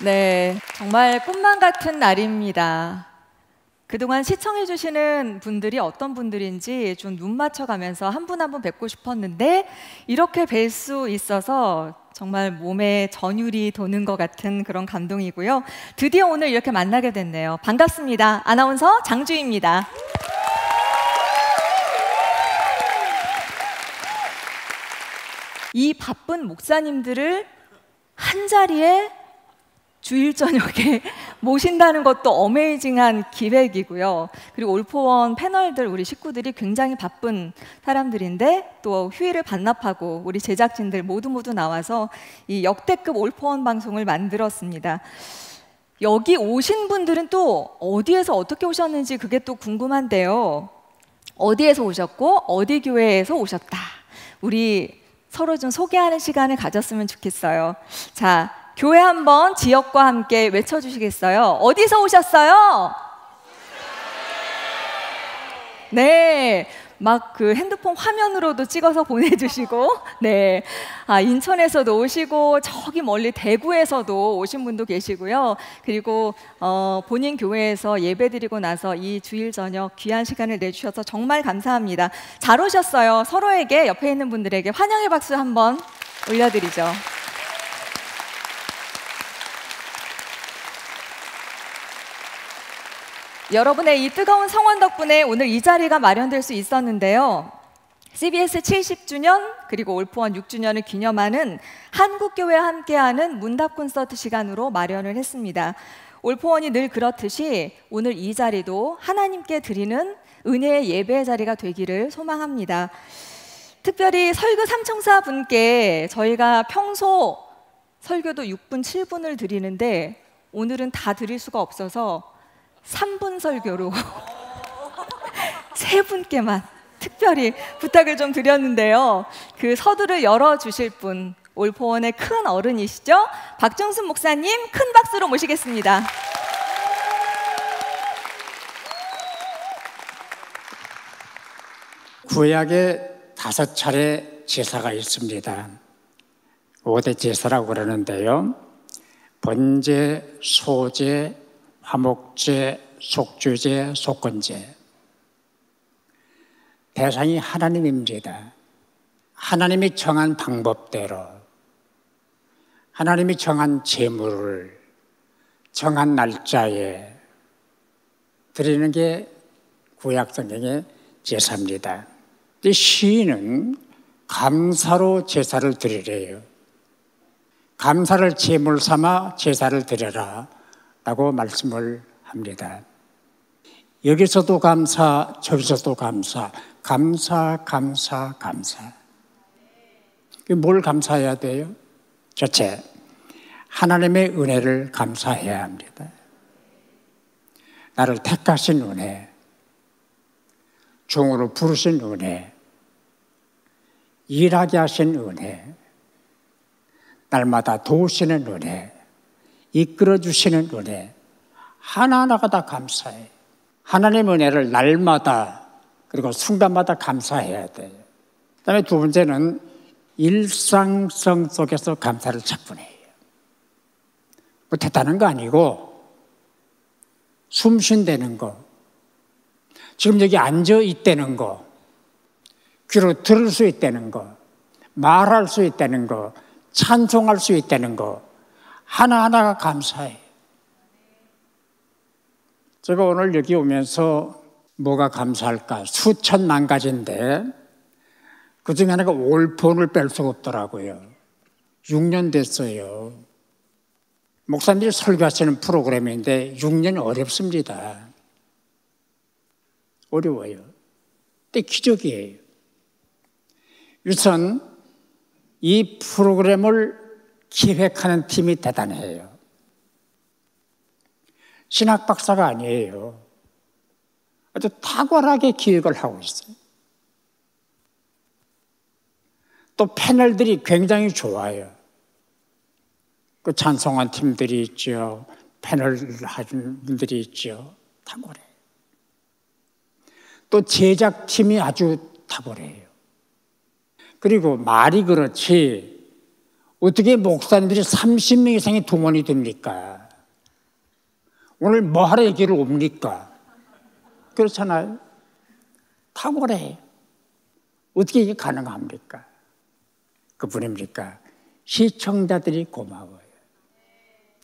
네, 정말 꿈만 같은 날입니다. 그동안 시청해주시는 분들이 어떤 분들인지 좀 눈 맞춰가면서 한 분 한 분 뵙고 싶었는데 이렇게 뵐 수 있어서 정말 몸에 전율이 도는 것 같은 그런 감동이고요. 드디어 오늘 이렇게 만나게 됐네요. 반갑습니다. 아나운서 장주희입니다. 이 바쁜 목사님들을 한자리에 주일 저녁에 모신다는 것도 어메이징한 기획이고요. 그리고 올포원 패널들 우리 식구들이 굉장히 바쁜 사람들인데 또 휴일을 반납하고 우리 제작진들 모두 나와서 이 역대급 올포원 방송을 만들었습니다. 여기 오신 분들은 또 어디에서 어떻게 오셨는지 그게 또 궁금한데요. 어디에서 오셨고 어디 교회에서 오셨다. 우리 서로 좀 소개하는 시간을 가졌으면 좋겠어요. 자, 교회 한번 지역과 함께 외쳐주시겠어요? 어디서 오셨어요? 네, 막 그 핸드폰 화면으로도 찍어서 보내주시고, 네, 인천에서도 오시고 저기 멀리 대구에서도 오신 분도 계시고요. 그리고 본인 교회에서 예배드리고 나서 이 주일 저녁 귀한 시간을 내주셔서 정말 감사합니다. 잘 오셨어요. 서로에게 옆에 있는 분들에게 환영의 박수 한번 올려드리죠. 여러분의 이 뜨거운 성원 덕분에 오늘 이 자리가 마련될 수 있었는데요. CBS 70주년 그리고 올포원 6주년을 기념하는 한국교회와 함께하는 문답 콘서트 시간으로 마련을 했습니다. 올포원이 늘 그렇듯이 오늘 이 자리도 하나님께 드리는 은혜의 예배의 자리가 되기를 소망합니다. 특별히 설교 삼총사 분께 저희가 평소 설교도 6분, 7분을 드리는데 오늘은 다 드릴 수가 없어서 3분 설교로 3분께만 특별히 부탁을 좀 드렸는데요. 그 서두를 열어주실 분, 올포원의 큰 어른이시죠? 박정순 목사님 큰 박수로 모시겠습니다. 구약에 5차례 제사가 있습니다. 5대 제사라고 그러는데요. 번제, 소제, 화목제, 속주제, 속건제. 대상이 하나님입니다. 하나님이 정한 방법대로 하나님이 정한 제물을 정한 날짜에 드리는 게 구약 성경의 제사입니다. 이 시인은 감사로 제사를 드리래요. 감사를 제물 삼아 제사를 드려라 라고 말씀을 합니다. 여기서도 감사, 저기서도 감사, 감사. 뭘 감사해야 돼요? 첫째, 하나님의 은혜를 감사해야 합니다. 나를 택하신 은혜, 종으로 부르신 은혜, 일하게 하신 은혜, 날마다 도우시는 은혜, 이끌어주시는 은혜, 하나하나가 다 감사해요. 하나님의 은혜를 날마다 그리고 순간마다 감사해야 돼요. 그다음에 두 번째는 일상성 속에서 감사를 자꾸 해요. 뭐 대단한 거 아니고 숨 쉰다는 거, 지금 여기 앉아 있다는 거, 귀로 들을 수 있다는 거, 말할 수 있다는 거, 찬송할 수 있다는 거 하나하나가 감사해요. 제가 오늘 여기 오면서 뭐가 감사할까? 수천만 가지인데 그 중에 하나가 올포원을 뺄 수가 없더라고요. 6년 됐어요. 목사님들이 설교하시는 프로그램인데 6년 어렵습니다. 어려워요. 근데 기적이에요. 우선 이 프로그램을 기획하는 팀이 대단해요. 신학 박사가 아니에요. 아주 탁월하게 기획을 하고 있어요. 또 패널들이 굉장히 좋아요. 그 찬송한 팀들이 있죠. 패널 하는 분들이 있죠. 탁월해요. 또 제작팀이 아주 탁월해요. 그리고 말이 그렇지 어떻게 목사님들이 30명 이상의 동원이 됩니까? 오늘 뭐 하러 여기를 옵니까? 그렇잖아요. 탁월해. 어떻게 이게 가능합니까? 그뿐입니까? 시청자들이 고마워요.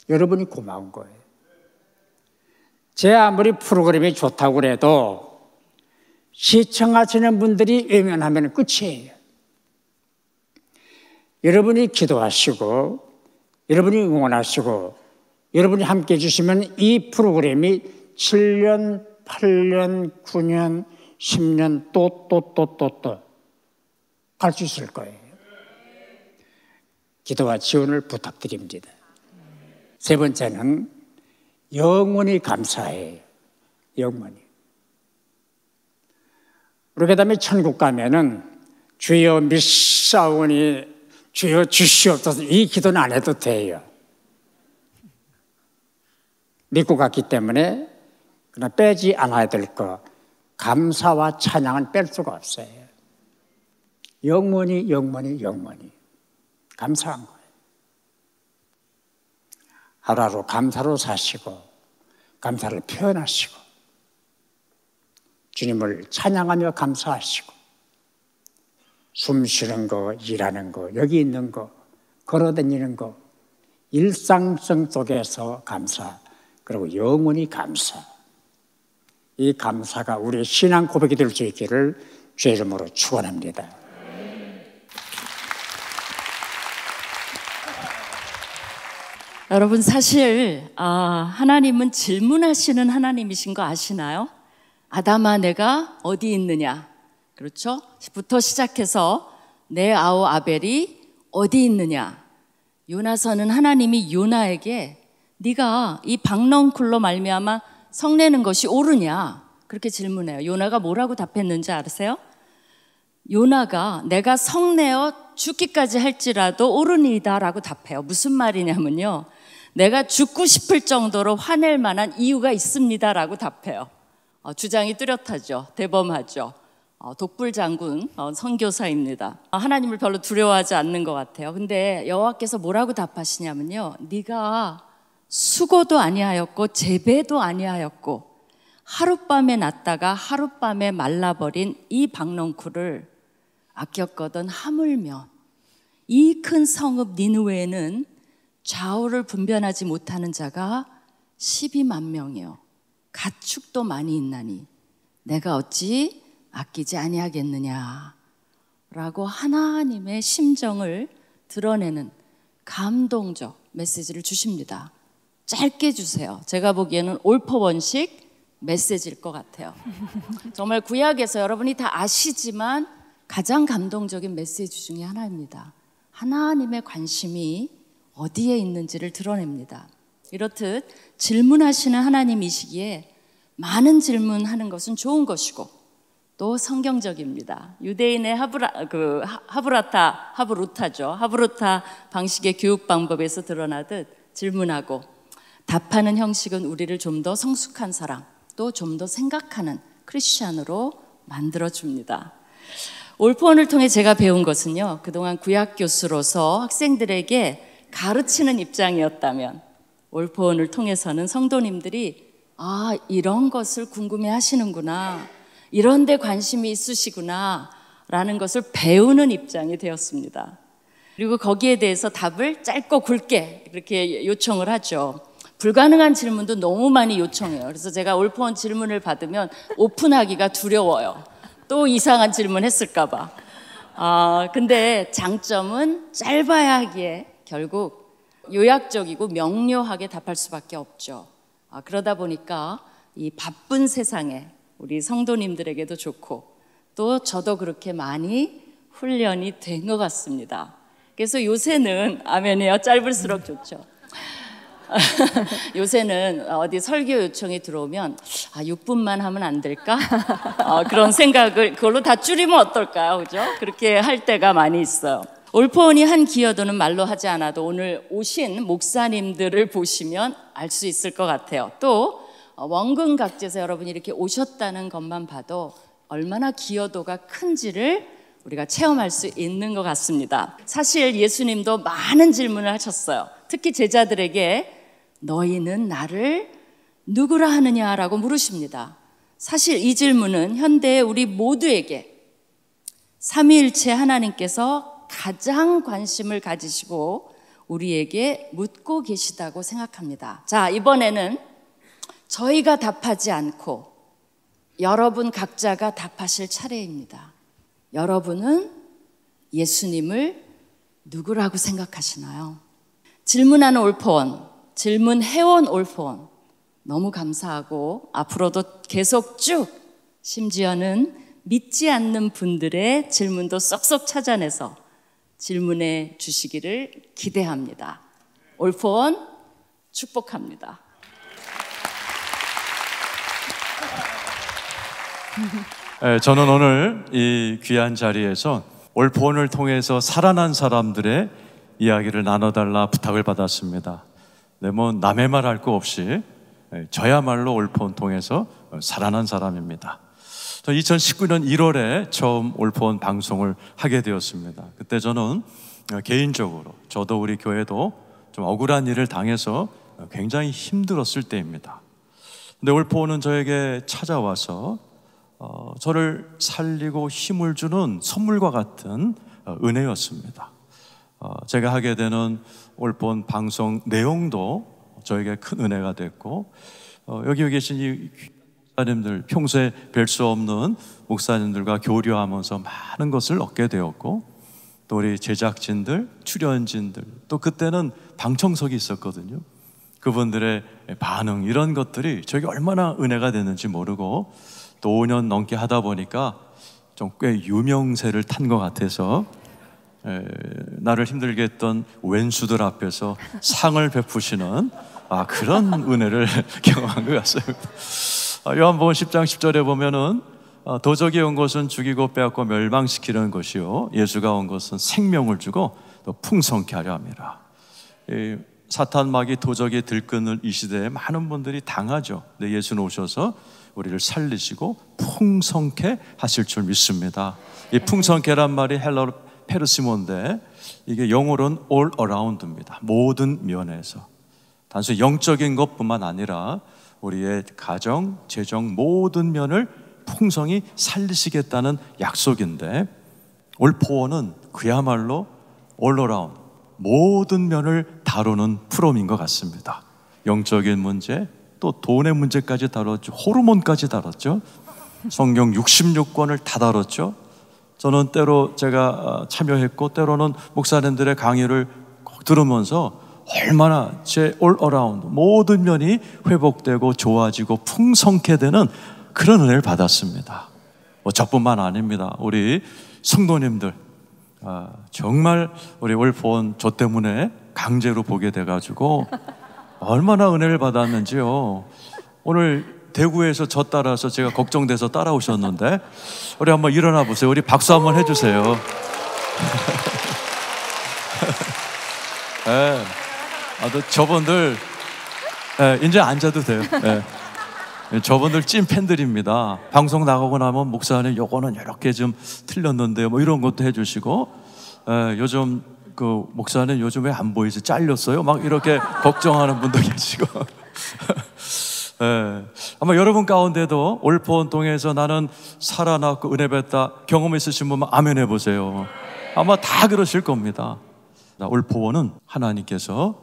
여러분이 고마운 거예요. 제 아무리 프로그램이 좋다고 그래도 시청하시는 분들이 외면하면 끝이에요. 여러분이 기도하시고 여러분이 응원하시고 여러분이 함께 해주시면 이 프로그램이 7년, 8년, 9년, 10년 또 갈 수 있을 거예요. 기도와 지원을 부탁드립니다. 세 번째는 영원히 감사해요. 영원히. 우리 그 다음에 천국 가면은 주여 믿사오니 주여 주시옵소서 이 기도는 안 해도 돼요. 믿고 갔기 때문에 그러나 빼지 않아야 될 거 감사와 찬양은 뺄 수가 없어요. 영원히 감사한 거예요. 하루하루 감사로 사시고 감사를 표현하시고 주님을 찬양하며 감사하시고 숨 쉬는 거, 일하는 거, 여기 있는 거, 걸어다니는 거 일상성 속에서 감사 그리고 영원히 감사 이 감사가 우리의 신앙 고백이 될 수 있기를 주의 이름으로 축원합니다. 여러분 사실 하나님은 질문하시는 하나님이신 거 아시나요? 아담아 내가 어디 있느냐? 그렇죠? 부터 시작해서 내 아우 아벨이 어디 있느냐? 요나서는 하나님이 요나에게 네가 이 박넝쿨로 말미암아 성내는 것이 옳으냐? 그렇게 질문해요. 요나가 뭐라고 답했는지 아세요? 요나가 내가 성내어 죽기까지 할지라도 옳으니이다 라고 답해요. 무슨 말이냐면요, 내가 죽고 싶을 정도로 화낼 만한 이유가 있습니다 라고 답해요. 주장이 뚜렷하죠. 대범하죠. 독불장군 선교사입니다. 하나님을 별로 두려워하지 않는 것 같아요. 근데 여호와께서 뭐라고 답하시냐면요, 네가 수고도 아니하였고 재배도 아니하였고 하룻밤에 났다가 하룻밤에 말라버린 이 박넝쿨을 아꼈거든 하물며 이 큰 성읍 니느웨에는 좌우를 분별하지 못하는 자가 12만 명이요 가축도 많이 있나니 내가 어찌 아끼지 아니하겠느냐 라고 하나님의 심정을 드러내는 감동적 메시지를 주십니다. 짧게 주세요. 제가 보기에는 올퍼원식 메시지일 것 같아요. 정말 구약에서 여러분이 다 아시지만 가장 감동적인 메시지 중에 하나입니다. 하나님의 관심이 어디에 있는지를 드러냅니다. 이렇듯 질문하시는 하나님이시기에 많은 질문하는 것은 좋은 것이고 또 성경적입니다. 유대인의 하브루타 방식의 교육 방법에서 드러나듯 질문하고 답하는 형식은 우리를 좀 더 성숙한 사람, 또 좀 더 생각하는 크리스찬으로 만들어줍니다. 올포원을 통해 제가 배운 것은요, 그동안 구약 교수로서 학생들에게 가르치는 입장이었다면 올포원을 통해서는 성도님들이 이런 것을 궁금해 하시는구나, 이런 데 관심이 있으시구나 라는 것을 배우는 입장이 되었습니다. 그리고 거기에 대해서 답을 짧고 굵게 이렇게 요청을 하죠. 불가능한 질문도 너무 많이 요청해요. 그래서 제가 올포원 질문을 받으면 오픈하기가 두려워요. 또 이상한 질문 했을까 봐. 근데 장점은 짧아야 하기에 결국 요약적이고 명료하게 답할 수밖에 없죠. 그러다 보니까 이 바쁜 세상에 우리 성도님들에게도 좋고 또 저도 그렇게 많이 훈련이 된 것 같습니다. 그래서 요새는 아멘이요, 짧을수록 좋죠. 요새는 어디 설교 요청이 들어오면 6분만 하면 안 될까? 그런 생각을 그걸로 다 줄이면 어떨까요? 그죠? 그렇게 할 때가 많이 있어요. 올포원이 한 기여도는 말로 하지 않아도 오늘 오신 목사님들을 보시면 알 수 있을 것 같아요. 또 원근각지에서 여러분이 이렇게 오셨다는 것만 봐도 얼마나 기여도가 큰지를 우리가 체험할 수 있는 것 같습니다. 사실 예수님도 많은 질문을 하셨어요. 특히 제자들에게 너희는 나를 누구라 하느냐라고 물으십니다. 사실 이 질문은 현대의 우리 모두에게 삼위일체 하나님께서 가장 관심을 가지시고 우리에게 묻고 계시다고 생각합니다. 자, 이번에는 저희가 답하지 않고 여러분 각자가 답하실 차례입니다. 여러분은 예수님을 누구라고 생각하시나요? 질문하는 올포원, 질문해온 올포원 너무 감사하고 앞으로도 계속 쭉 심지어는 믿지 않는 분들의 질문도 쏙쏙 찾아내서 질문해 주시기를 기대합니다. 올포원 축복합니다. 저는 오늘 이 귀한 자리에서 올포원을 통해서 살아난 사람들의 이야기를 나눠달라 부탁을 받았습니다. 네, 뭐 남의 말 할 거 없이 저야말로 올포원 통해서 살아난 사람입니다. 2019년 1월에 처음 올포원 방송을 하게 되었습니다. 그때 저는 개인적으로 저도 우리 교회도 좀 억울한 일을 당해서 굉장히 힘들었을 때입니다. 근데 올포원은 저에게 찾아와서 저를 살리고 힘을 주는 선물과 같은 은혜였습니다. 제가 하게 되는 올포원 방송 내용도 저에게 큰 은혜가 됐고, 여기 계신 이 목사님들, 평소에 뵐 수 없는 목사님들과 교류하면서 많은 것을 얻게 되었고, 또 우리 제작진들, 출연진들, 또 그때는 방청석이 있었거든요. 그분들의 반응, 이런 것들이 저에게 얼마나 은혜가 됐는지 모르고, 또 5년 넘게 하다 보니까 좀 꽤 유명세를 탄 것 같아서 나를 힘들게 했던 왼수들 앞에서 상을 베푸시는 그런 은혜를 경험한 것 같습니다. 요한복음 10장 10절에 보면은 도적이 온 것은 죽이고 빼앗고 멸망시키는 것이요 예수가 온 것은 생명을 주고 또 풍성케 하려 함이라. 사탄 마귀 도적이 들끓는 이 시대에 많은 분들이 당하죠. 근데 예수는 오셔서 우리를 살리시고 풍성케 하실 줄 믿습니다. 이 풍성케란 말이 헬라어로 페르시몬데 이게 영어로는 all around입니다. 모든 면에서. 단순히 영적인 것뿐만 아니라 우리의 가정, 재정 모든 면을 풍성히 살리시겠다는 약속인데, 올포원은 그야말로 all around 모든 면을 다루는 프로인 것 같습니다. 영적인 문제, 또 돈의 문제까지 다뤘죠. 호르몬까지 다뤘죠. 성경 66권을 다 다뤘죠. 저는 때로 제가 참여했고 때로는 목사님들의 강의를 꼭 들으면서 얼마나 제 all around 모든 면이 회복되고 좋아지고 풍성케 되는 그런 은혜를 받았습니다. 저뿐만 아닙니다. 우리 성도님들 정말 우리 올포원 저 때문에 강제로 보게 돼가지고 얼마나 은혜를 받았는지요. 오늘 대구에서 저 따라서 제가 걱정돼서 따라오셨는데 우리 한번 일어나 보세요. 우리 박수 한번 해주세요. 네. 저분들 이제 앉아도 돼요. 네. 저분들 찐 팬들입니다. 방송 나가고 나면 목사님 요거는 이렇게 좀 틀렸는데요 뭐 이런 것도 해주시고, 요즘 그 목사님 요즘 왜 안 보이지? 잘렸어요? 막 이렇게 걱정하는 분도 계시고. 아마 여러분 가운데도 올포원 통해서 나는 살아났고 은혜 뵀다 경험 있으신 분만 아멘 해보세요. 아마 다 그러실 겁니다. 올포원은 하나님께서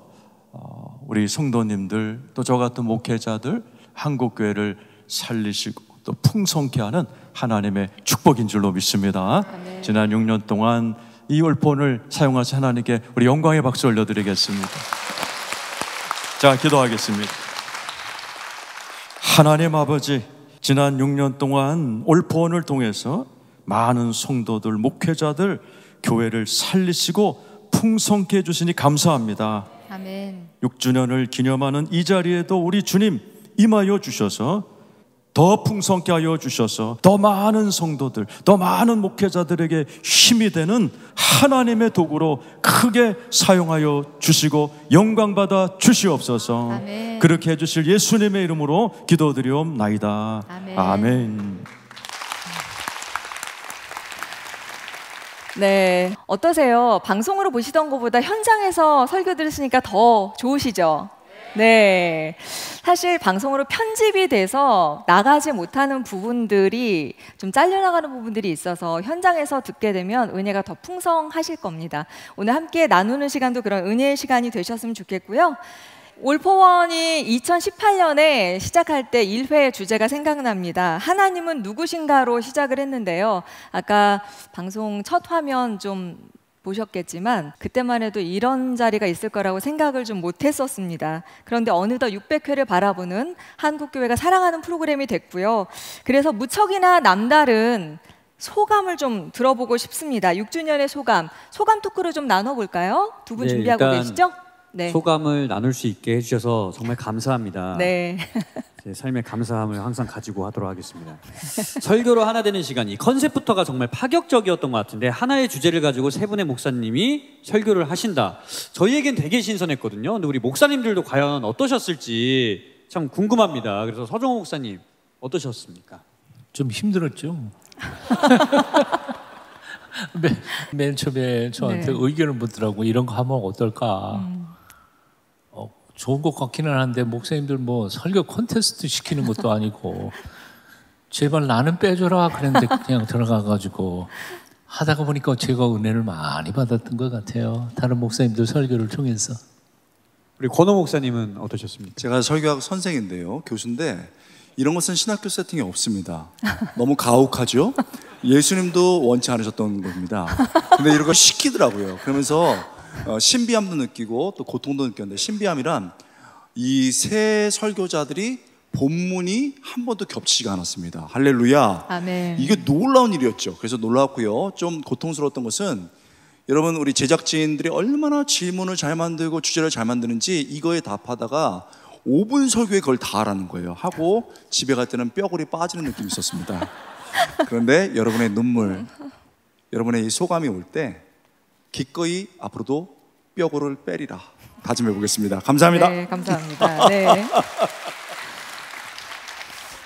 우리 성도님들 또 저 같은 목회자들 한국교회를 살리시고 또 풍성케 하는 하나님의 축복인 줄로 믿습니다. 아멘. 지난 6년 동안 이 올포원을 사용하신 하나님께 우리 영광의 박수 올려드리겠습니다. 자, 기도하겠습니다. 하나님 아버지, 지난 6년 동안 올포원을 통해서 많은 성도들, 목회자들, 교회를 살리시고 풍성케 해주시니 감사합니다. 아멘. 6주년을 기념하는 이 자리에도 우리 주님 임하여 주셔서 더 풍성케 하여 주셔서 더 많은 성도들, 더 많은 목회자들에게 힘이 되는 하나님의 도구로 크게 사용하여 주시고 영광받아 주시옵소서. 아멘. 그렇게 해주실 예수님의 이름으로 기도드리옵나이다. 아멘. 아멘. 네, 어떠세요? 방송으로 보시던 것보다 현장에서 설교 들으시니까 더 좋으시죠? 네, 사실 방송으로 편집이 돼서 나가지 못하는 부분들이 좀 잘려나가는 부분들이 있어서 현장에서 듣게 되면 은혜가 더 풍성하실 겁니다. 오늘 함께 나누는 시간도 그런 은혜의 시간이 되셨으면 좋겠고요. 올포원이 2018년에 시작할 때 1회 주제가 생각납니다. 하나님은 누구신가로 시작을 했는데요. 아까 방송 첫 화면 좀 보셨겠지만 그때만 해도 이런 자리가 있을 거라고 생각을 좀 못했었습니다. 그런데 어느덧 600회를 바라보는 한국교회가 사랑하는 프로그램이 됐고요. 그래서 무척이나 남다른 소감을 좀 들어보고 싶습니다. 6주년의 소감 토크를 좀 나눠볼까요? 두 분 준비하고 계시죠? 네. 소감을 나눌 수 있게 해주셔서 정말 감사합니다. 네. 제 삶의 감사함을 항상 가지고 하도록 하겠습니다. 설교로 하나 되는 시간, 이 컨셉부터가 정말 파격적이었던 것 같은데 하나의 주제를 가지고 세 분의 목사님이 설교를 하신다. 저희에겐 되게 신선했거든요. 근데 우리 목사님들도 과연 어떠셨을지 참 궁금합니다. 그래서 서정호 목사님 어떠셨습니까? 좀 힘들었죠. 맨 처음에 저한테 의견을 묻더라고. 이런 거 하면 어떨까? 좋은 것 같기는 한데 목사님들 뭐 설교 콘테스트 시키는 것도 아니고 제발 나는 빼줘라 그랬는데 그냥 들어가가지고 하다가 보니까 제가 은혜를 많이 받았던 것 같아요. 다른 목사님들 설교를 통해서. 우리 권호 목사님은 어떠셨습니까? 제가 설교학 선생인데요, 교수인데 이런 것은 신학교 세팅이 없습니다. 너무 가혹하죠? 예수님도 원치 않으셨던 겁니다. 근데 이런 거 시키더라고요. 그러면서 신비함도 느끼고 또 고통도 느꼈는데, 신비함이란 이 세 설교자들이 본문이 한 번도 겹치지가 않았습니다. 할렐루야. 아멘. 이게 놀라운 일이었죠. 그래서 놀라웠고요. 좀 고통스러웠던 것은 여러분, 우리 제작진들이 얼마나 질문을 잘 만들고 주제를 잘 만드는지 이거에 답하다가 5분 설교에 그걸 다 하라는 거예요. 하고 집에 갈 때는 뼈골이 빠지는 느낌이 있었습니다. 그런데 여러분의 눈물, 여러분의 이 소감이 올 때 기꺼이 앞으로도 뼈골을 빼리라 다짐해 보겠습니다. 감사합니다. 네, 감사합니다. 네.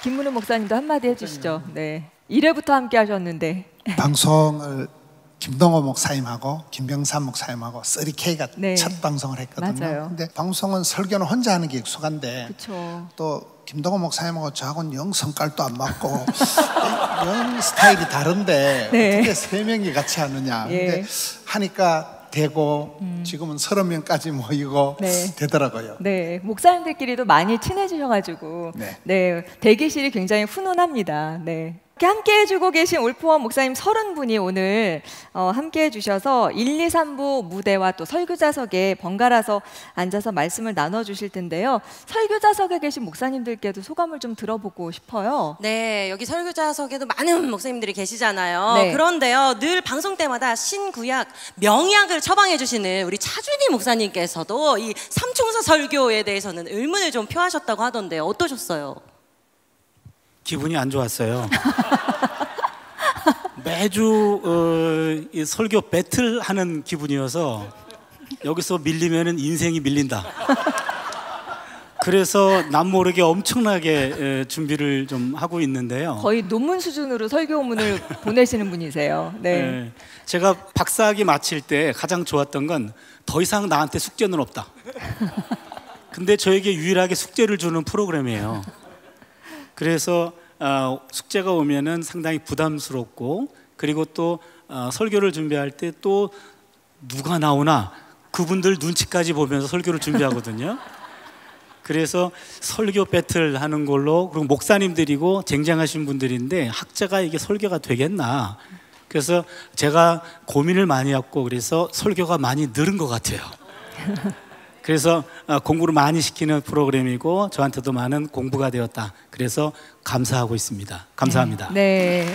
김문우 목사님도 한마디 해주시죠. 네. 1회부터 함께 하셨는데 방송을 김동호 목사님하고 김병삼 목사님하고 3K가 네. 첫 방송을 했거든요. 맞아요. 근데 방송은 설교는 혼자 하는 게 익숙한데 그쵸. 또 김동호 목사님하고 저하고는 영 성깔도 안 맞고 영 스타일이 다른데 네. 어떻게 세 명이 같이 하느냐. 예. 근데 하니까 되고 지금은 30명까지 모이고 네. 되더라고요. 네, 목사님들끼리도 많이 친해지셔가지고 네, 대기실이 굉장히 훈훈합니다. 네. 이렇게 함께 해주고 계신 올포원 목사님 30분이 오늘 함께 해주셔서 1, 2, 3부 무대와 또 설교자석에 번갈아서 앉아서 말씀을 나눠주실 텐데요. 설교자석에 계신 목사님들께도 소감을 좀 들어보고 싶어요. 네, 여기 설교자석에도 많은 목사님들이 계시잖아요. 네. 그런데요, 늘 방송 때마다 신구약, 명약을 처방해 주시는 우리 차준희 목사님께서도 이 삼총사 설교에 대해서는 의문을 좀 표하셨다고 하던데요. 어떠셨어요? 기분이 안 좋았어요. 매주 이 설교 배틀하는 기분이어서 여기서 밀리면은 인생이 밀린다. 그래서 남 모르게 엄청나게 준비를 좀 하고 있는데요. 거의 논문 수준으로 설교문을 보내시는 분이세요. 네. 네. 제가 박사학위 마칠 때 가장 좋았던 건 더 이상 나한테 숙제는 없다. 근데 저에게 유일하게 숙제를 주는 프로그램이에요. 그래서 숙제가 오면은 상당히 부담스럽고, 그리고 또 설교를 준비할 때 또 누가 나오나 그분들 눈치까지 보면서 설교를 준비하거든요. 그래서 설교 배틀 하는 걸로, 그리고 목사님들이고 쟁쟁하신 분들인데 학자가 이게 설교가 되겠나. 그래서 제가 고민을 많이 했고, 그래서 설교가 많이 늘은 것 같아요. 그래서 공부를 많이 시키는 프로그램이고 저한테도 많은 공부가 되었다. 그래서 감사하고 있습니다. 감사합니다. 네.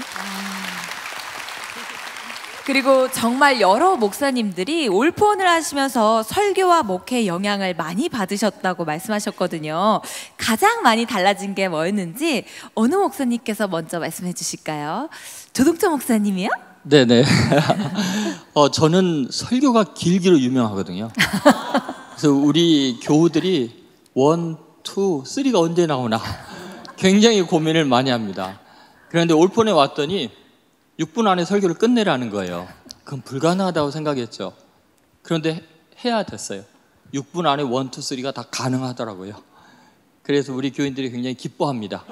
그리고 정말 여러 목사님들이 올포원을 하시면서 설교와 목회의 영향을 많이 받으셨다고 말씀하셨거든요. 가장 많이 달라진 게 뭐였는지 어느 목사님께서 먼저 말씀해 주실까요? 조동철 목사님이요? 네네. 저는 설교가 길기로 유명하거든요. 그래서 우리 교우들이 1, 2, 3가 언제 나오나 굉장히 고민을 많이 합니다. 그런데 올폰에 왔더니 6분 안에 설교를 끝내라는 거예요. 그건 불가능하다고 생각했죠. 그런데 해야 됐어요. 6분 안에 1, 2, 3가 다 가능하더라고요. 그래서 우리 교인들이 굉장히 기뻐합니다.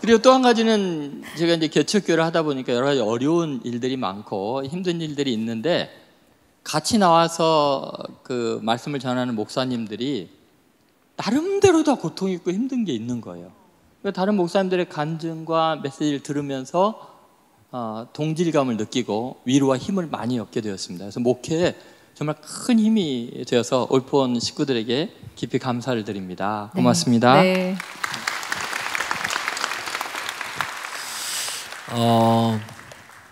그리고 또 한 가지는 제가 이제 개척교회를 하다 보니까 여러 가지 어려운 일들이 많고 힘든 일들이 있는데 같이 나와서 그 말씀을 전하는 목사님들이 나름대로 다 고통 있고 힘든 게 있는 거예요. 다른 목사님들의 간증과 메시지를 들으면서 동질감을 느끼고 위로와 힘을 많이 얻게 되었습니다. 그래서 목회에 정말 큰 힘이 되어서 올포원 식구들에게 깊이 감사를 드립니다. 고맙습니다. 네.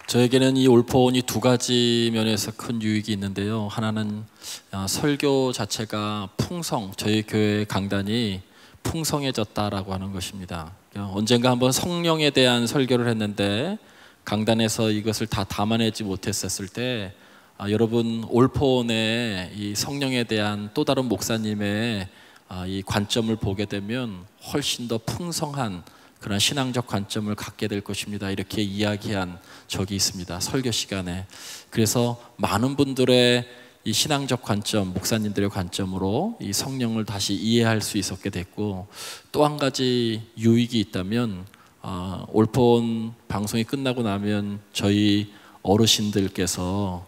저에게는 이 올포원이 두 가지 면에서 큰 유익이 있는데요. 하나는 설교 자체가 저희 교회 강단이 풍성해졌다라고 하는 것입니다. 언젠가 한번 성령에 대한 설교를 했는데 강단에서 이것을 다 담아내지 못했었을 때 여러분 올포원의 이 성령에 대한 또 다른 목사님의 이 관점을 보게 되면 훨씬 더 풍성한 그런 신앙적 관점을 갖게 될 것입니다. 이렇게 이야기한 적이 있습니다. 설교 시간에. 그래서 많은 분들의 이 신앙적 관점, 목사님들의 관점으로 이 성령을 다시 이해할 수 있었게 됐고, 또 한 가지 유익이 있다면 올포원 방송이 끝나고 나면 저희 어르신들께서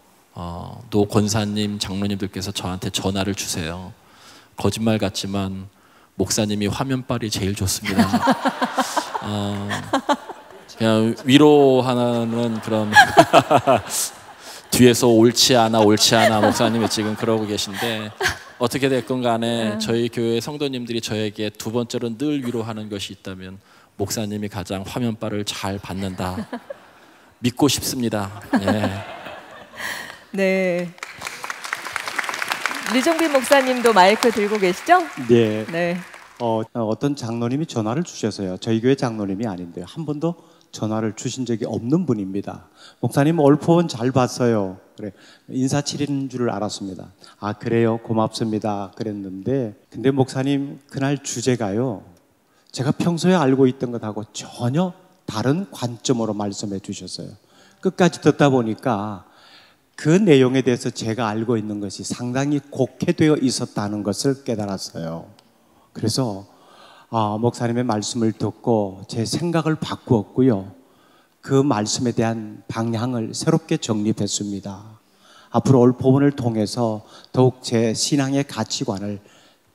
노 권사님, 장로님들께서 저한테 전화를 주세요. 거짓말 같지만 목사님이 화면빨이 제일 좋습니다. 그냥 위로하는 그런 뒤에서 옳지 않아 목사님이 지금 그러고 계신데, 어떻게 됐건 간에 저희 교회 성도님들이 저에게 두 번째로 늘 위로하는 것이 있다면 목사님이 가장 화면빨을 잘 받는다. 믿고 싶습니다. 예. 네. 류종빈 목사님도 마이크 들고 계시죠? 네. 네. 어떤 장로님이 전화를 주셔서요. 저희 교회 장로님이 아닌데요. 한 번도 전화를 주신 적이 없는 분입니다. 목사님 올포원 잘 봤어요. 그래, 인사치리는 줄 알았습니다. 아 그래요? 고맙습니다. 그랬는데 근데 목사님 그날 주제가요. 제가 평소에 알고 있던 것하고 전혀 다른 관점으로 말씀해 주셨어요. 끝까지 듣다 보니까 그 내용에 대해서 제가 알고 있는 것이 상당히 곡해되어 있었다는 것을 깨달았어요. 그래서 목사님의 말씀을 듣고 제 생각을 바꾸었고요. 그 말씀에 대한 방향을 새롭게 정립했습니다. 앞으로 올포원을 통해서 더욱 제 신앙의 가치관을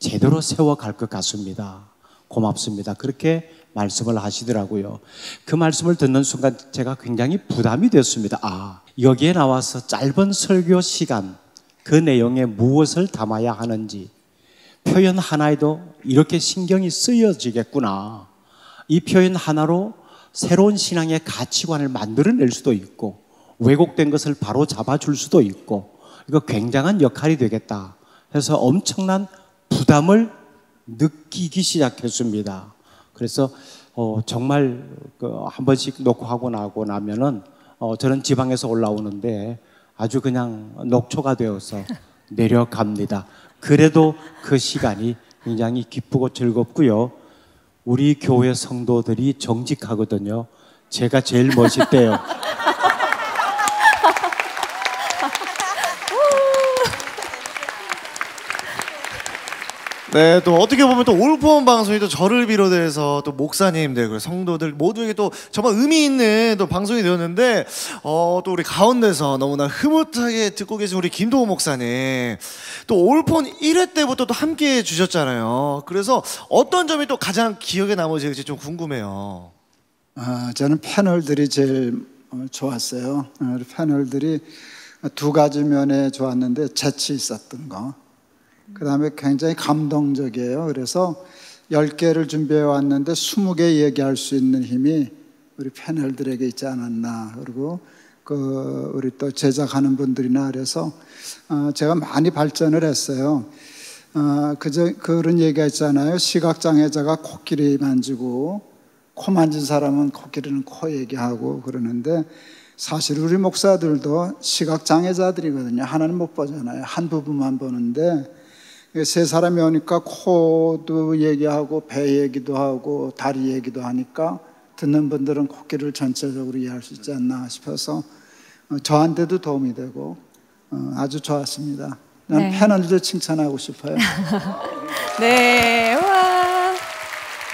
제대로 세워갈 것 같습니다. 고맙습니다. 그렇게 말씀을 하시더라고요. 그 말씀을 듣는 순간 제가 굉장히 부담이 됐습니다. 여기에 나와서 짧은 설교 시간 그 내용에 무엇을 담아야 하는지 표현 하나에도 이렇게 신경이 쓰여지겠구나. 이 표현 하나로 새로운 신앙의 가치관을 만들어낼 수도 있고 왜곡된 것을 바로 잡아줄 수도 있고 이거 굉장한 역할이 되겠다. 그래서 엄청난 부담을 느끼기 시작했습니다. 그래서 정말 한 번씩 녹화하고 나면은 저는 지방에서 올라오는데 아주 그냥 녹초가 되어서 내려갑니다. 그래도 그 시간이 굉장히 기쁘고 즐겁고요. 우리 교회 성도들이 정직하거든요. 제가 제일 멋있대요. 네, 또 어떻게 보면 또 올포원 방송이 또 저를 비롯해서 또 목사님들 그리고 성도들 모두에게 또 정말 의미 있는 또 방송이 되었는데 또 우리 가운데서 너무나 흐뭇하게 듣고 계신 우리 김도호 목사님 또 올포원 1회 때부터 또 함께 해주셨잖아요. 그래서 어떤 점이 또 가장 기억에 남으실지 좀 궁금해요. 저는 패널들이 제일 좋았어요. 패널들이 두 가지 면에 좋았는데 재치 있었던 거. 그 다음에 굉장히 감동적이에요. 그래서 10개를 준비해 왔는데 20개 얘기할 수 있는 힘이 우리 패널들에게 있지 않았나. 그리고 우리 또 제작하는 분들이나 그래서 제가 많이 발전을 했어요. 그런 얘기가 있잖아요. 시각장애자가 코끼리 만지고 코 만진 사람은 코끼리는 코 얘기하고 그러는데 사실 우리 목사들도 시각장애자들이거든요. 하나는 못 보잖아요. 한 부분만 보는데 세 사람이 오니까 코도 얘기하고 배 얘기도 하고 다리 얘기도 하니까 듣는 분들은 코끼리를 전체적으로 이해할 수 있지 않나 싶어서 저한테도 도움이 되고 아주 좋았습니다. 난 네. 패널도 칭찬하고 싶어요. 네, 와,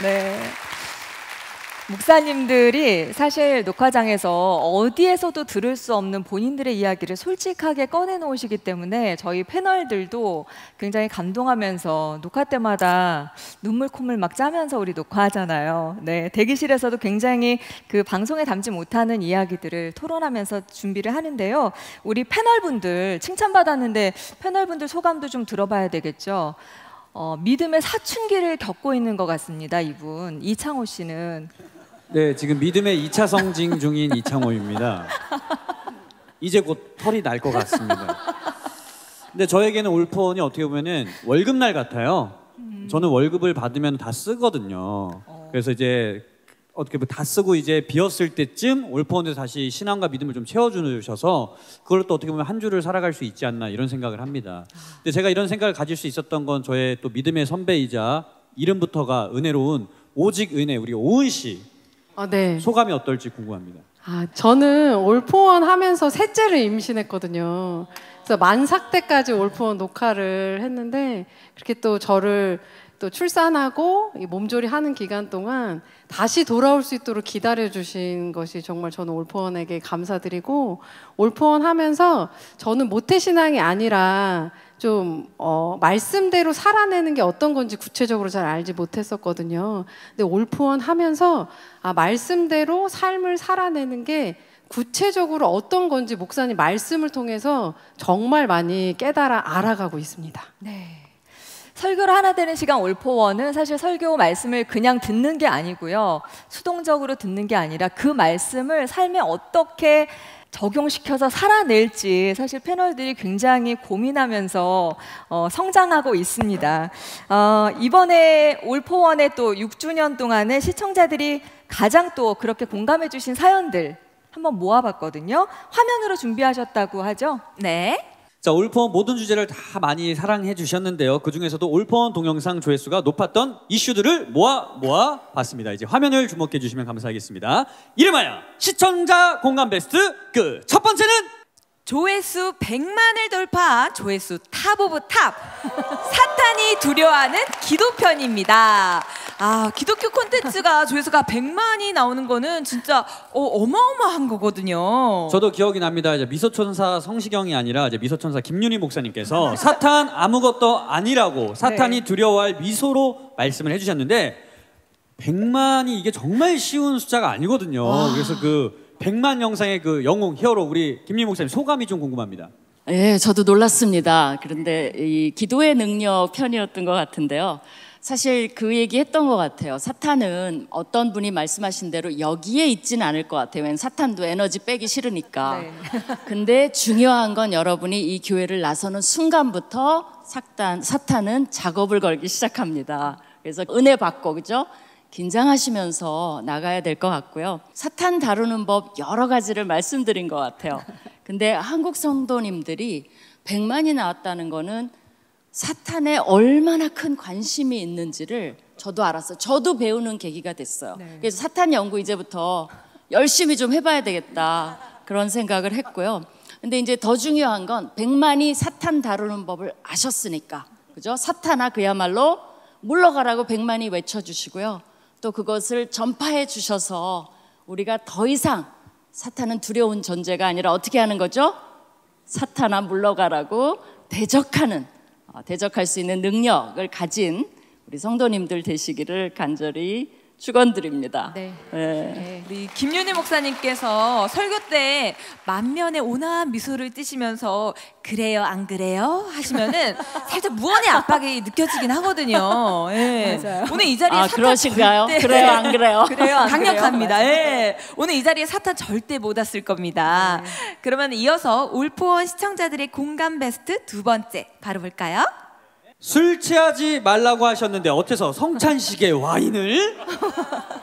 네. 목사님들이 사실 녹화장에서 어디에서도 들을 수 없는 본인들의 이야기를 솔직하게 꺼내놓으시기 때문에 저희 패널들도 굉장히 감동하면서 녹화 때마다 눈물 콧물 막 짜면서 우리 녹화하잖아요. 네, 대기실에서도 굉장히 그 방송에 담지 못하는 이야기들을 토론하면서 준비를 하는데요. 우리 패널분들 칭찬받았는데 패널분들 소감도 좀 들어봐야 되겠죠. 믿음의 사춘기를 겪고 있는 것 같습니다. 이분 이창호 씨는. 네, 지금 믿음의 2차 성징 중인 이창호입니다. 이제 곧 털이 날 것 같습니다. 근데 저에게는 올포원이 어떻게 보면은 월급날 같아요. 저는 월급을 받으면 다 쓰거든요. 그래서 이제 어떻게 보면 다 쓰고 이제 비었을 때쯤 올포원에서 다시 신앙과 믿음을 좀 채워주셔서 그걸 또 어떻게 보면 한 주를 살아갈 수 있지 않나 이런 생각을 합니다. 근데 제가 이런 생각을 가질 수 있었던 건 저의 또 믿음의 선배이자 이름부터가 은혜로운 오직 은혜 우리 오은 씨 네. 소감이 어떨지 궁금합니다. 저는 올포원 하면서 셋째를 임신했거든요. 그래서 만삭 때까지 올포원 녹화를 했는데 그렇게 또 저를 또 출산하고 몸조리하는 기간 동안 다시 돌아올 수 있도록 기다려주신 것이 정말 저는 올포원에게 감사드리고 올포원 하면서 저는 모태신앙이 아니라 좀 말씀대로 살아내는 게 어떤 건지 구체적으로 잘 알지 못했었거든요. 근데 올포원 하면서 말씀대로 삶을 살아내는 게 구체적으로 어떤 건지 목사님 말씀을 통해서 정말 많이 깨달아 알아가고 있습니다. 네. 설교를 하나 되는 시간 올포원은 사실 설교 말씀을 그냥 듣는 게 아니고요. 수동적으로 듣는 게 아니라 그 말씀을 삶에 어떻게 적용시켜서 살아낼지 사실 패널들이 굉장히 고민하면서 성장하고 있습니다. 이번에 올포원의 또 6주년 동안에 시청자들이 가장 또 그렇게 공감해 주신 사연들 한번 모아봤거든요. 화면으로 준비하셨다고 하죠? 네. 자, 올포원 모든 주제를 다 많이 사랑해 주셨는데요. 그 중에서도 올포원 동영상 조회수가 높았던 이슈들을 모아 봤습니다. 이제 화면을 주목해 주시면 감사하겠습니다. 이름하여 시청자 공감 베스트 그 첫 번째는 조회수 100만을 돌파한 조회수 탑 오브 탑 사탄이 두려워하는 기도편입니다. 기독교 콘텐츠가 조회수가 100만이 나오는 거는 진짜 어마어마한 거거든요. 저도 기억이 납니다. 이제 미소천사 성시경이 아니라 이제 미소천사 김윤희 목사님께서 사탄 아무것도 아니라고 사탄이 두려워할 미소로 말씀을 해주셨는데 100만이 이게 정말 쉬운 숫자가 아니거든요. 그래서 그 100만 영상의 그 영웅 히어로 우리 김윤희 목사님 소감이 좀 궁금합니다. 예, 저도 놀랐습니다. 그런데 이 기도의 능력 편이었던 것 같은데요. 사실 그 얘기 했던 것 같아요. 사탄은 어떤 분이 말씀하신 대로 여기에 있지는 않을 것 같아요. 왜냐면 사탄도 에너지 빼기 싫으니까. 네. 근데 중요한 건 여러분이 이 교회를 나서는 순간부터 사탄은 작업을 걸기 시작합니다. 그래서 은혜 받고, 그죠? 긴장하시면서 나가야 될 것 같고요. 사탄 다루는 법 여러 가지를 말씀드린 것 같아요. 근데 한국 성도님들이 100만이 나왔다는 거는 사탄에 얼마나 큰 관심이 있는지를 저도 알았어요. 저도 배우는 계기가 됐어요. 그래서 사탄 연구 이제부터 열심히 좀 해봐야 되겠다 그런 생각을 했고요. 근데 이제 더 중요한 건 100만이 사탄 다루는 법을 아셨으니까, 그죠? 사탄아 그야말로 물러가라고 100만이 외쳐주시고요. 또 그것을 전파해 주셔서 우리가 더 이상 사탄은 두려운 존재가 아니라 어떻게 하는 거죠? 사탄아 물러가라고 대적할 수 있는 능력을 가진 우리 성도님들 되시기를 간절히 축원드립니다. 네, 우리 김윤희 목사님께서 설교 때 만면에 온화한 미소를 띠시면서 그래요 안 그래요 하시면은 살짝 무언의 압박이 느껴지긴 하거든요. 예. 맞아요. 오늘 이 자리에 사탄 그러신가요? 절대 그래요 안 그래요? 그래요, 안 강력합니다. 그래요? 예. 오늘 이 자리에 사탄 절대 못 왔을 겁니다. 그러면 이어서 올포원 시청자들의 공감 베스트 두 번째 바로 볼까요? 술 취하지 말라고 하셨는데 어째서 성찬식에 와인을?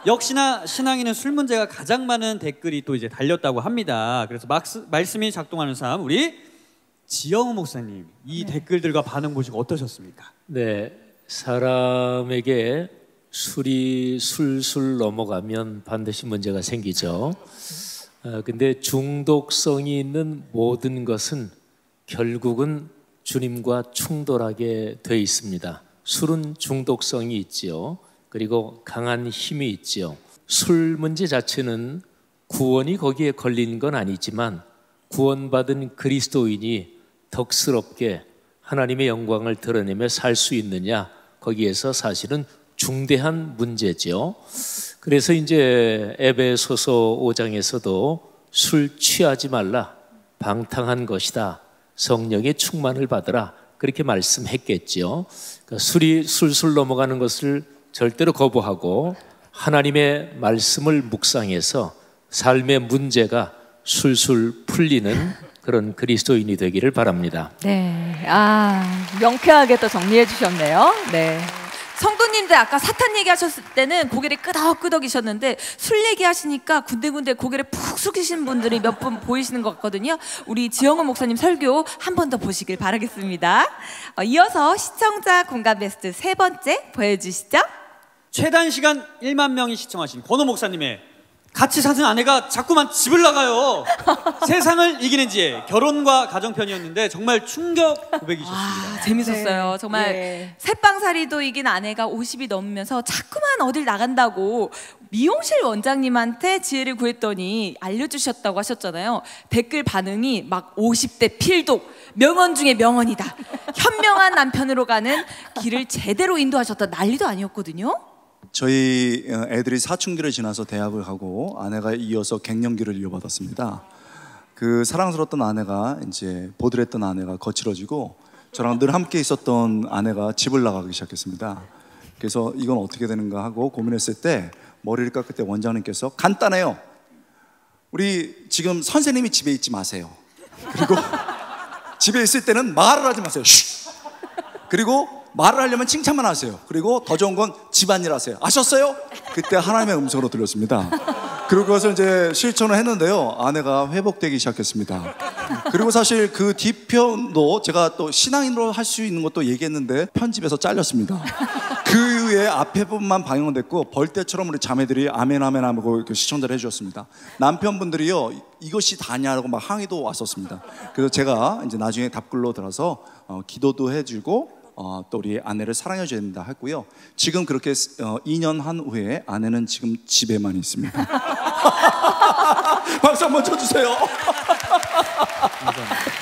역시나 신앙인은 술 문제가 가장 많은 댓글이 또 이제 달렸다고 합니다. 그래서 말씀이 작동하는 삶 우리 지영우 목사님 이 댓글들과 반응 보시고 어떠셨습니까? 네, 사람에게 술이 술술 넘어가면 반드시 문제가 생기죠. 근데 중독성이 있는 모든 것은 결국은 주님과 충돌하게 돼 있습니다. 술은 중독성이 있지요. 그리고 강한 힘이 있지요. 술 문제 자체는 구원이 거기에 걸린 건 아니지만 구원받은 그리스도인이 덕스럽게 하나님의 영광을 드러내며 살 수 있느냐, 거기에서 사실은 중대한 문제죠. 그래서 이제 에베소서 5장에서도 술 취하지 말라, 방탕한 것이다, 성령의 충만을 받으라, 그렇게 말씀했겠죠. 그러니까 술이 술술 넘어가는 것을 절대로 거부하고 하나님의 말씀을 묵상해서 삶의 문제가 술술 풀리는 그런 그리스도인이 되기를 바랍니다. 네, 명쾌하게 또 정리해 주셨네요. 네. 성도님들 아까 사탄 얘기하셨을 때는 고개를 끄덕끄덕이셨는데 술 얘기하시니까 군데군데 고개를 푹 숙이신 분들이 몇 분 보이시는 것 같거든요. 우리 지영훈 목사님 설교 한 번 더 보시길 바라겠습니다. 이어서 시청자 공감 베스트 세 번째 보여주시죠. 최단 시간 1만 명이 시청하신 권호 목사님의 같이 사는 아내가 자꾸만 집을 나가요. 세상을 이기는 지혜, 결혼과 가정편이었는데 정말 충격 고백이셨습니다. 재밌었어요. 정말 새빵살이도 이긴 아내가 50이 넘으면서 자꾸만 어딜 나간다고 미용실 원장님한테 지혜를 구했더니 알려주셨다고 하셨잖아요. 댓글 반응이 막 50대 필독, 명언 중에 명언이다, 현명한 남편으로 가는 길을 제대로 인도하셨다, 난리도 아니었거든요. 저희 애들이 사춘기를 지나서 대학을 가고 아내가 이어서 갱년기를 이어받았습니다. 그 사랑스러웠던 아내가 이제 보드랬던 아내가 거칠어지고 저랑 늘 함께 있었던 아내가 집을 나가기 시작했습니다. 그래서 이건 어떻게 되는가 하고 고민했을 때 머리를 깎을 때 원장님께서 간단해요. 우리 지금 선생님이 집에 있지 마세요. 그리고 집에 있을 때는 말을 하지 마세요. 쉿. 그리고 말을 하려면 칭찬만 하세요. 그리고 더 좋은 건 집안일 하세요. 아셨어요? 그때 하나님의 음성으로 들렸습니다. 그리고 그것을 이제 실천을 했는데요, 아내가 회복되기 시작했습니다. 그리고 사실 그 뒤편도 제가 또 신앙인으로 할 수 있는 것도 얘기했는데 편집에서 잘렸습니다. 그 이후에 앞에 부분만 방영됐고 벌떼처럼 우리 자매들이 아멘 아멘 하고 시청자를 해주셨습니다. 남편분들이요, 이것이 다냐고 막 항의도 왔었습니다. 그래서 제가 이제 나중에 답글로 들어서 기도도 해주고 또 우리 아내를 사랑해줘야 된다 했고요. 지금 그렇게 2년 한 후에 아내는 지금 집에만 있습니다. 박수 한번 쳐주세요.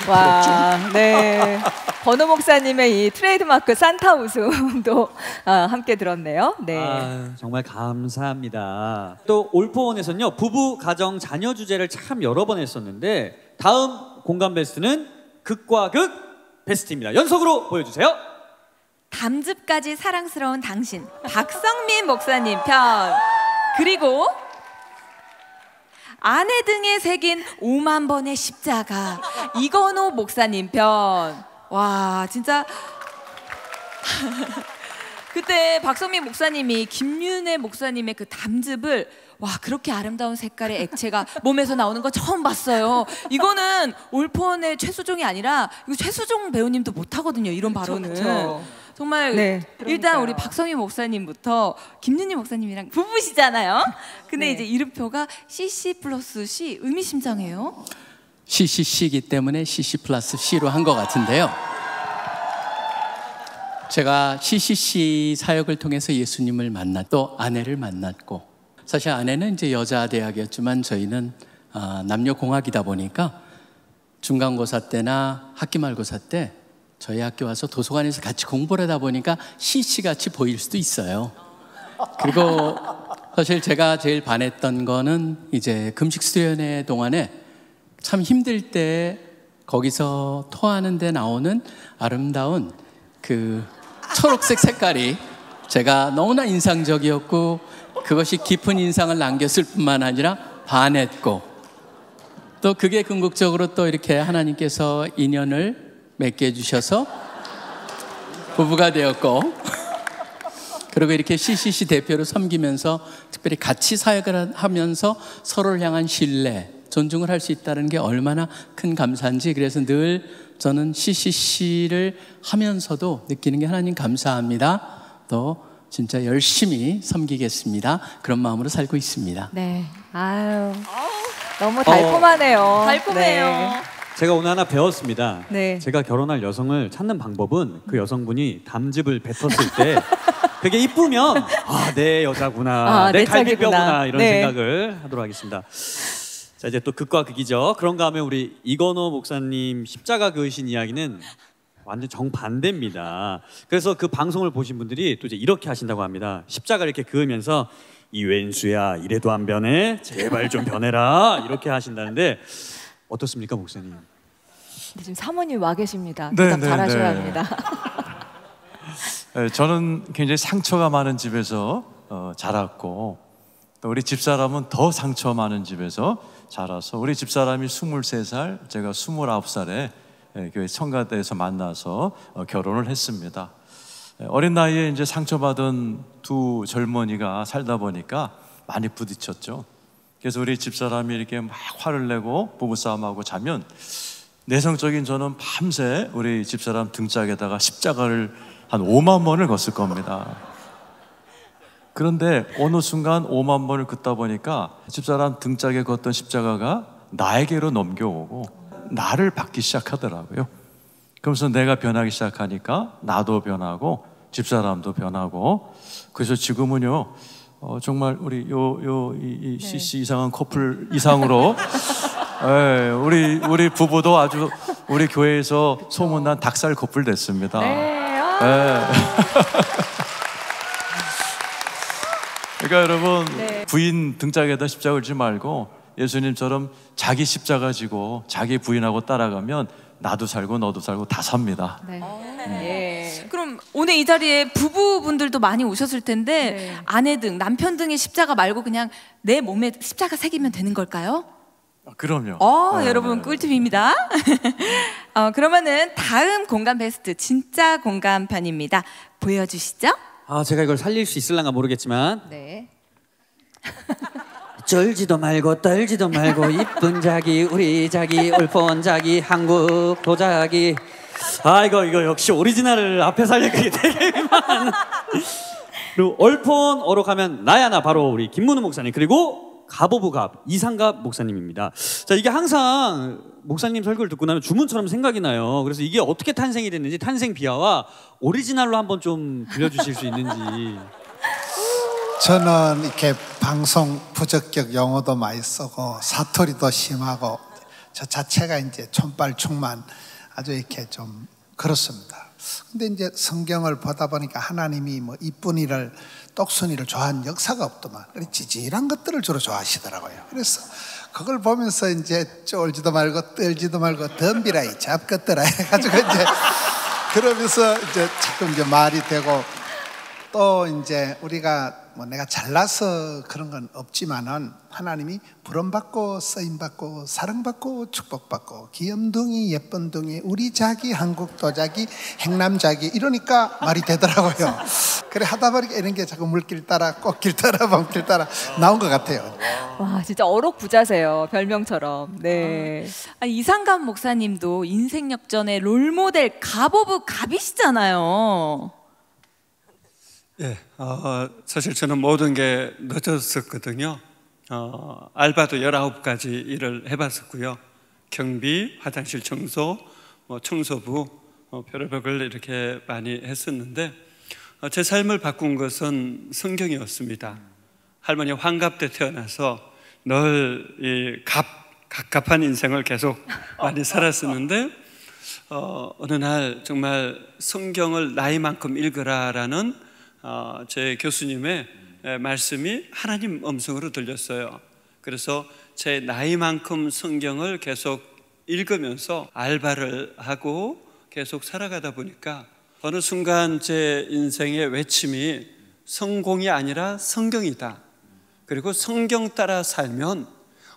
와, 네. 권호 목사님의 이 트레이드마크 산타 웃음도 함께 들었네요. 네. 정말 감사합니다. 또 올포원에서는요, 부부, 가정, 자녀 주제를 참 여러 번 했었는데 다음 공감 베스트는 극과 극 베스트입니다. 연속으로 보여주세요. 담즙까지 사랑스러운 당신, 박성민 목사님 편, 그리고 아내 등에 새긴 5만 번의 십자가, 이건호 목사님 편. 와, 진짜 그때 박성민 목사님이 김윤혜 목사님의 그 담즙을, 와, 그렇게 아름다운 색깔의 액체가 몸에서 나오는 거 처음 봤어요. 이거는 올포원의 최수종이 아니라 이거 최수종 배우님도 못하거든요, 이런 발언은. 그쵸. 정말 네, 일단 우리 박성민 목사님부터 김윤희 목사님이랑 부부시잖아요. 근데 네. 이제 이름표가 CC+C 의미심장해요. CCC이기 때문에 CC+C로 한 것 같은데요. 제가 CCC 사역을 통해서 예수님을 만났고 또 아내를 만났고, 사실 아내는 이제 여자 대학이었지만 저희는 남녀공학이다 보니까 중간고사 때나 학기말고사 때 저희 학교 와서 도서관에서 같이 공부를 하다 보니까 CC같이 보일 수도 있어요. 그리고 사실 제가 제일 반했던 거는 이제 금식 수련회 동안에 참 힘들 때 거기서 토하는 데 나오는 아름다운 그 초록색 색깔이 제가 너무나 인상적이었고, 그것이 깊은 인상을 남겼을 뿐만 아니라 반했고, 또 그게 궁극적으로 또 이렇게 하나님께서 인연을 맺게 해주셔서 부부가 되었고, 그리고 이렇게 CCC 대표로 섬기면서 특별히 같이 사역을 하면서 서로를 향한 신뢰, 존중을 할 수 있다는 게 얼마나 큰 감사인지, 그래서 늘 저는 CCC를 하면서도 느끼는 게 하나님 감사합니다, 또 진짜 열심히 섬기겠습니다, 그런 마음으로 살고 있습니다. 네. 아유. 너무 달콤하네요. 달콤해요. 네. 제가 오늘 하나 배웠습니다. 네. 제가 결혼할 여성을 찾는 방법은 그 여성분이 담즙을 뱉었을 때 되게 이쁘면 아, 내 여자구나, 내 갈비뼈구나 이런 네. 생각을 하도록 하겠습니다. 자, 이제 또 극과 극이죠. 그런가 하면 우리 이건호 목사님 십자가 그으신 이야기는 완전 정반대입니다. 그래서 그 방송을 보신 분들이 또 이제 이렇게 하신다고 합니다. 십자가 이렇게 그으면서 이 왼수야 이래도 안 변해? 제발 좀 변해라 이렇게 하신다는데 어떻습니까, 목사님? 지금 사모님 와 계십니다. 네, 대답 네, 잘하셔야 네. 합니다. 네, 저는 굉장히 상처가 많은 집에서 자랐고 또 우리 집사람은 더 상처 많은 집에서 자라서 우리 집사람이 23살, 제가 29살에 교회 성가대에서 만나서 결혼을 했습니다. 어린 나이에 이제 상처받은 두 젊은이가 살다 보니까 많이 부딪혔죠. 그래서 우리 집사람이 이렇게 막 화를 내고 부부싸움하고 자면 내성적인 저는 밤새 우리 집사람 등짝에다가 십자가를 한 5만 번을 걷을 겁니다. 그런데 어느 순간 5만 번을 긋다 보니까 집사람 등짝에 걷던 십자가가 나에게로 넘겨오고 나를 받기 시작하더라고요. 그러면서 내가 변하기 시작하니까 나도 변하고 집사람도 변하고 그래서 지금은요 정말 우리 이 CC 이상한 커플 이상으로 예, 우리 부부도 아주 우리 교회에서 소문난 닭살 커플 됐습니다. 예. 그러니까 여러분 부인 등짝에다 십자가를 지지 말고 예수님처럼 자기 십자가 지고 자기 부인하고 따라가면 나도 살고 너도 살고 다 삽니다. 네. 그럼 오늘 이 자리에 부부분들도 많이 오셨을 텐데 아내 등 남편 등의 십자가 말고 그냥 내 몸에 십자가 새기면 되는 걸까요? 그럼요. 여러분 꿀팁입니다. 그러면은 다음 공감 베스트 진짜 공감편입니다. 보여주시죠. 아, 제가 이걸 살릴 수 있을랑가 모르겠지만 네. 쫄지도 말고 떨지도 말고 이쁜 자기 우리 자기 올폰 자기 한국 도자기 아 이거 역시 오리지널을 앞에 살리기 되게 많은 그리고 올폰 어록하면 나야 나 바로 우리 김문우 목사님 그리고 갑오브갑 이상갑 목사님입니다. 자 이게 항상 목사님 설교를 듣고 나면 주문처럼 생각이 나요. 그래서 이게 어떻게 탄생이 됐는지 탄생 비하와 오리지널로 한번 좀 들려주실 수 있는지. 저는 이렇게 방송 부적격 용어도 많이 쓰고 사투리도 심하고 저 자체가 이제 촌발충만 아주 이렇게 좀 그렇습니다. 근데 이제 성경을 보다 보니까 하나님이 뭐 이쁜이를 똑순이를 좋아하는 역사가 없더만 지질한 것들을 주로 좋아하시더라고요. 그래서 그걸 보면서 이제 쫄지도 말고 떨지도 말고 덤비라 이 잡것들아 해가지고 이제 그러면서 이제 자꾸 이제 말이 되고 또 이제 우리가 뭐 내가 잘나서 그런 건 없지만은 하나님이 부름받고 쓰임받고 사랑받고 축복받고 귀염둥이 예쁜둥이 우리 자기 한국 도자기 행남자기 이러니까 말이 되더라고요. 그래 하다 보니까 이런 게 자꾸 물길 따라 꽃길 따라 밤길 따라 나온 것 같아요. 와 진짜 어록 부자세요. 별명처럼. 네. 이상갑 목사님도 인생 역전의 롤모델 갑오브 갑이시잖아요. 예, 사실 저는 모든 게 늦었었거든요. 알바도 19가지 일을 해봤었고요. 경비, 화장실 청소, 청소부, 별의별 이렇게 많이 했었는데 제 삶을 바꾼 것은 성경이었습니다. 할머니 환갑 때 태어나서 늘 이 갑갑한 인생을 계속 많이 살았었는데 어느 날 정말 성경을 나이만큼 읽으라라는 제 교수님의 말씀이 하나님 음성으로 들렸어요. 그래서 제 나이만큼 성경을 계속 읽으면서 알바를 하고 계속 살아가다 보니까 어느 순간 제 인생의 외침이 성공이 아니라 성경이다. 그리고 성경 따라 살면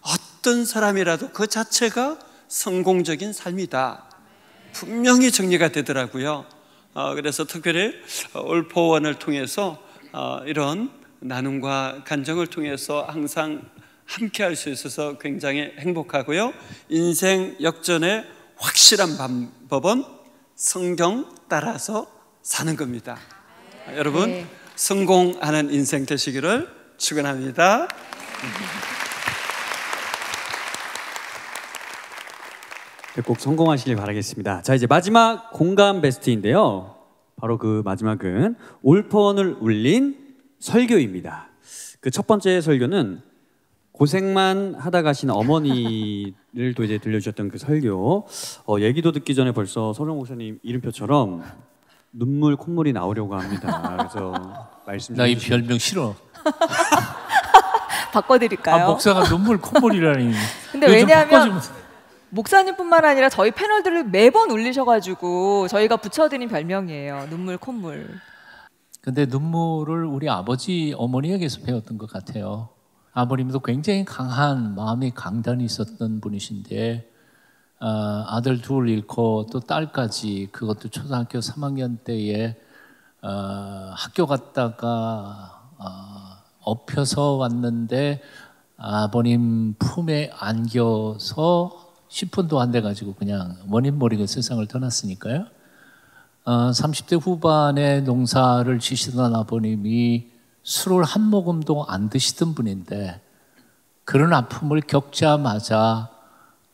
어떤 사람이라도 그 자체가 성공적인 삶이다. 분명히 정리가 되더라고요. 그래서 특별히 올포원을 통해서 이런 나눔과 간정을 통해서 항상 함께 할 수 있어서 굉장히 행복하고요. 인생 역전의 확실한 방법은 성경 따라서 사는 겁니다. 여러분 성공하는 인생 되시기를 축원합니다. 꼭 성공하시길 바라겠습니다. 자, 이제 마지막 공감 베스트인데요. 바로 그 마지막은 올포원을 울린 설교입니다. 그 첫 번째 설교는 고생만 하다 가신 어머니를 또 이제 들려주셨던 그 설교. 얘기도 듣기 전에 벌써 서정 목사님 이름표처럼 눈물 콧물이 나오려고 합니다. 그래서 말씀 나 이 별명 싫어. 바꿔드릴까요? 목사가 눈물 콧물이라니. 근데 왜냐하면 목사님뿐만 아니라 저희 패널들을 매번 울리셔가지고 저희가 붙여드린 별명이에요. 눈물 콧물. 근데 눈물을 우리 아버지 어머니에게서 배웠던 것 같아요. 아버님도 굉장히 강한 마음의 강단이 있었던 분이신데 아들 둘 잃고 또 딸까지, 그것도 초등학교 3학년 때에 학교 갔다가 엎혀서 왔는데 아버님 품에 안겨서 10분도 안 돼가지고 그냥 원인 모르게 세상을 떠났으니까요. 30대 후반에 농사를 지시던 아버님이 술을 한 모금도 안 드시던 분인데 그런 아픔을 겪자마자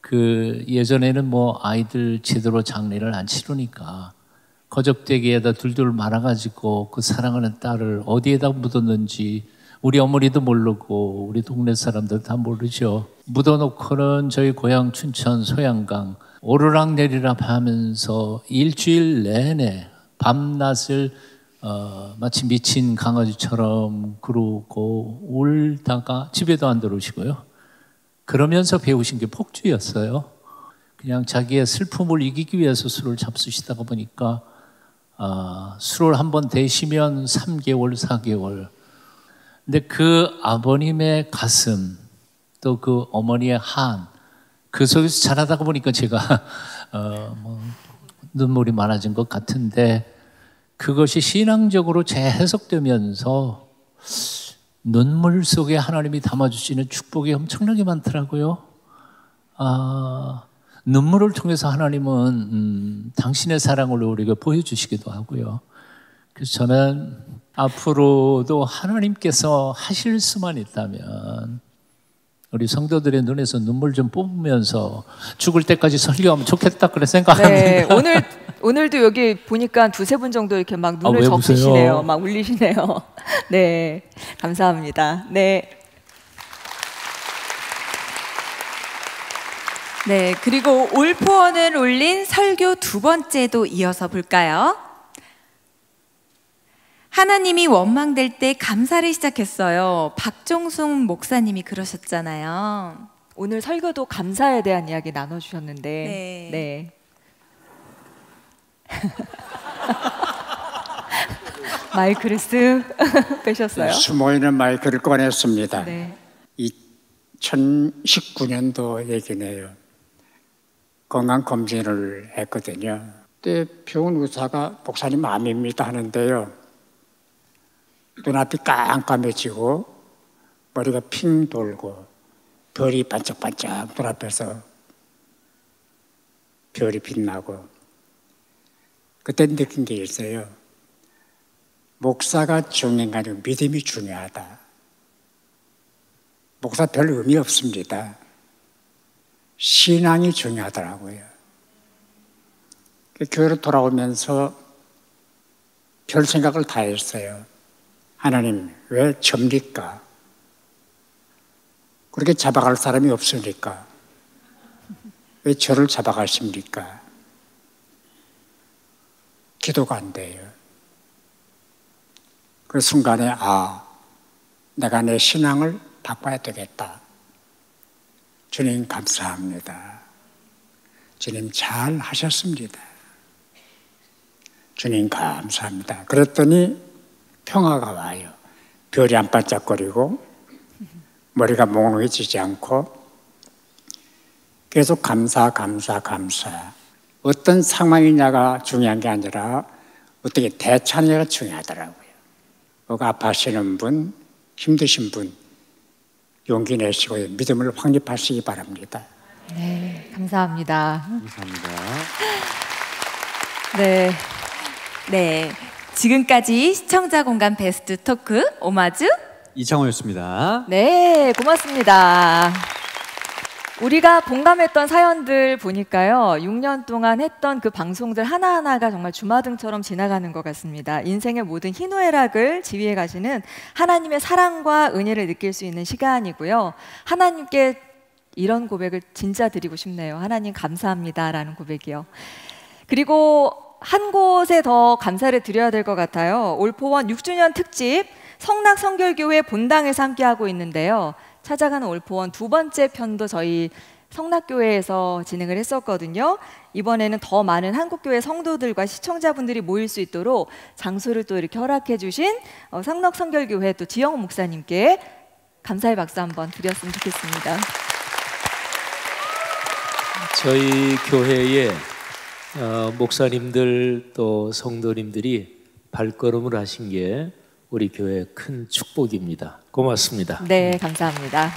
그 예전에는 뭐 아이들 제대로 장례를 안 치르니까 거적대기에다 둘둘 말아가지고 그 사랑하는 딸을 어디에다 묻었는지 우리 어머니도 모르고 우리 동네 사람들 다 모르죠. 묻어놓고는 저희 고향 춘천 소양강 오르락 내리락 하면서 일주일 내내 밤낮을 마치 미친 강아지처럼 그러고 울다가 집에도 안 들어오시고요. 그러면서 배우신 게 폭주였어요. 그냥 자기의 슬픔을 이기기 위해서 술을 잡수시다가 보니까 술을 한번 대시면 3개월, 4개월. 근데 그 아버님의 가슴, 또 그 어머니의 한, 그 속에서 자라다가 보니까 제가 눈물이 많아진 것 같은데 그것이 신앙적으로 재해석되면서 눈물 속에 하나님이 담아주시는 축복이 엄청나게 많더라고요. 눈물을 통해서 하나님은 당신의 사랑을 우리에게 보여주시기도 하고요. 그래서 저는 앞으로도 하나님께서 하실 수만 있다면 우리 성도들의 눈에서 눈물 좀 뽑으면서 죽을 때까지 설교하면 좋겠다 그래 생각합니다. 네, 오늘도 여기 보니까 두세 분 정도 이렇게 막 눈을 적시시네요. 막 울리시네요. 네, 감사합니다. 네. 네, 그리고 올포원을 울린 설교 두 번째도 이어서 볼까요? 하나님이 원망될 때 감사를 시작했어요. 박종숙 목사님이 그러셨잖아요. 오늘 설교도 감사에 대한 이야기 나눠주셨는데 네. 마이크를 쓱 빼셨어요? 숨어있는 마이크를 꺼냈습니다. 네. 2019년도 얘기네요. 건강검진을 했거든요. 그때 병원 의사가 목사님 암입니다 하는데요. 눈앞이 깜깜해지고 머리가 핑 돌고 별이 반짝반짝 눈앞에서 별이 빛나고 그때 느낀 게 있어요. 목사가 중요한 게 아니고 믿음이 중요하다. 목사 별 의미 없습니다. 신앙이 중요하더라고요. 교회로 돌아오면서 별 생각을 다 했어요. 하나님, 왜 접니까? 그렇게 잡아갈 사람이 없으니까. 왜 저를 잡아가십니까? 기도가 안 돼요. 그 순간에, 내가 내 신앙을 바꿔야 되겠다. 주님 감사합니다. 주님 잘 하셨습니다. 주님 감사합니다. 그랬더니 평화가 와요. 별이 안 반짝거리고 머리가 몽롱해지지 않고 계속 감사. 어떤 상황이냐가 중요한 게 아니라 어떻게 대처하느냐가 중요하더라고요. 아파하시는 분, 힘드신 분 용기 내시고 믿음을 확립하시기 바랍니다. 네, 감사합니다. 감사합니다. 네. 지금까지 시청자 공감 베스트 토크 오마주 이창호였습니다. 네, 고맙습니다. 우리가 공감했던 사연들 보니까요, 6년 동안 했던 그 방송들 하나하나가 정말 주마등처럼 지나가는 것 같습니다. 인생의 모든 희노애락을 지휘해 가시는 하나님의 사랑과 은혜를 느낄 수 있는 시간이고요. 하나님께 이런 고백을 진짜 드리고 싶네요. 하나님 감사합니다라는 고백이요. 그리고 한 곳에 더 감사를 드려야 될 것 같아요. 올포원 6주년 특집 성낙성결교회 본당에서 함께하고 있는데요. 찾아가는 올포원 두 번째 편도 저희 성낙교회에서 진행을 했었거든요. 이번에는 더 많은 한국교회 성도들과 시청자분들이 모일 수 있도록 장소를 또 이렇게 허락해 주신 성낙성결교회 또 지영 목사님께 감사의 박수 한번 드렸으면 좋겠습니다. 저희 교회에 목사님들 또 성도님들이 발걸음을 하신 게 우리 교회의 큰 축복입니다. 고맙습니다. 네, 감사합니다.